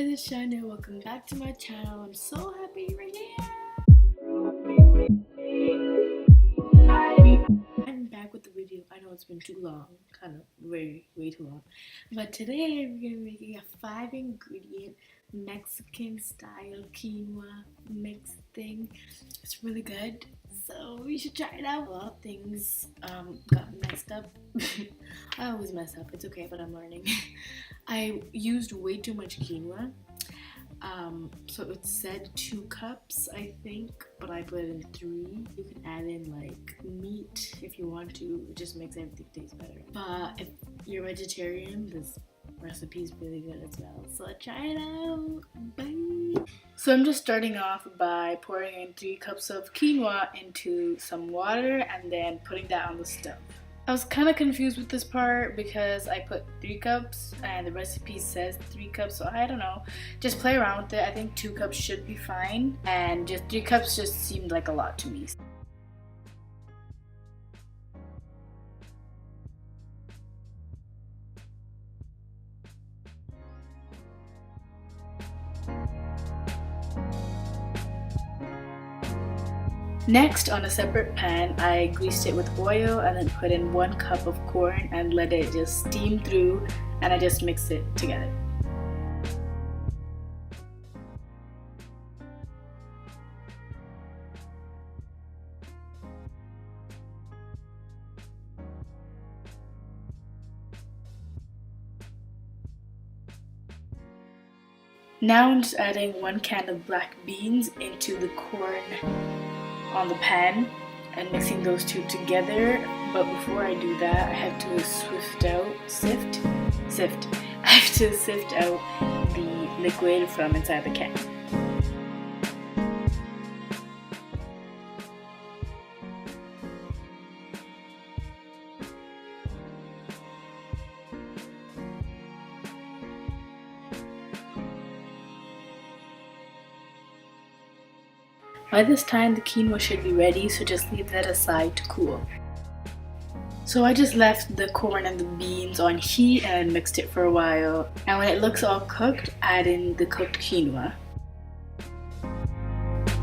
it's Shana. Welcome back to my channel. I'm so happy you're here. I'm back with the video. I know it's been too long, kind of way too long. But today we're gonna be making a 5-ingredient Mexican style quinoa mix thing. It's really good, so we should try it out. A lot of things got messed up. I always mess up. It's okay, but I'm learning. I used way too much quinoa. So it said 2 cups, I think, but I put in 3. You can add in like meat if you want to. It just makes everything taste better. But if you're vegetarian, this recipe is really good as well. So try it out. Bye. So I'm just starting off by pouring in 3 cups of quinoa into some water and then putting that on the stove. I was kind of confused with this part because I put 3 cups and the recipe says 3 cups, so I don't know. Just play around with it. I think 2 cups should be fine, and just 3 cups just seemed like a lot to me. Next, on a separate pan, I greased it with oil and then put in 1 cup of corn and let it just steam through, and I just mixed it together. Now I'm just adding 1 can of black beans into the corn on the pan and mixing those 2 together. But before I do that, I have to sift out the liquid from inside the can. By this time, the quinoa should be ready, so just leave that aside to cool. So I just left the corn and the beans on heat and mixed it for a while. And when it looks all cooked, add in the cooked quinoa.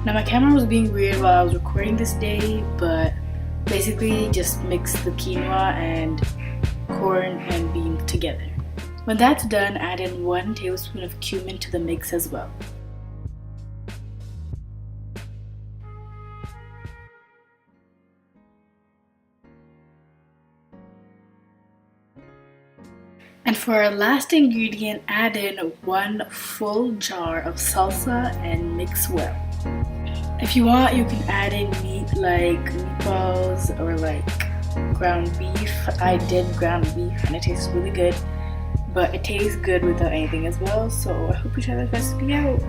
Now my camera was being weird while I was recording this day, but basically just mix the quinoa and corn and beans together. When that's done, add in 1 tablespoon of cumin to the mix as well. And for our last ingredient, add in 1 full jar of salsa and mix well. If you want, you can add in meat like meatballs or like ground beef. I did ground beef and it tastes really good, but it tastes good without anything as well, so I hope you try this recipe out.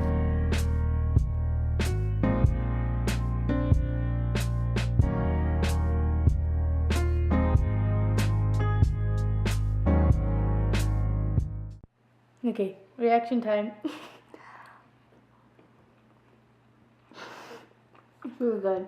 Okay, reaction time. It's really good.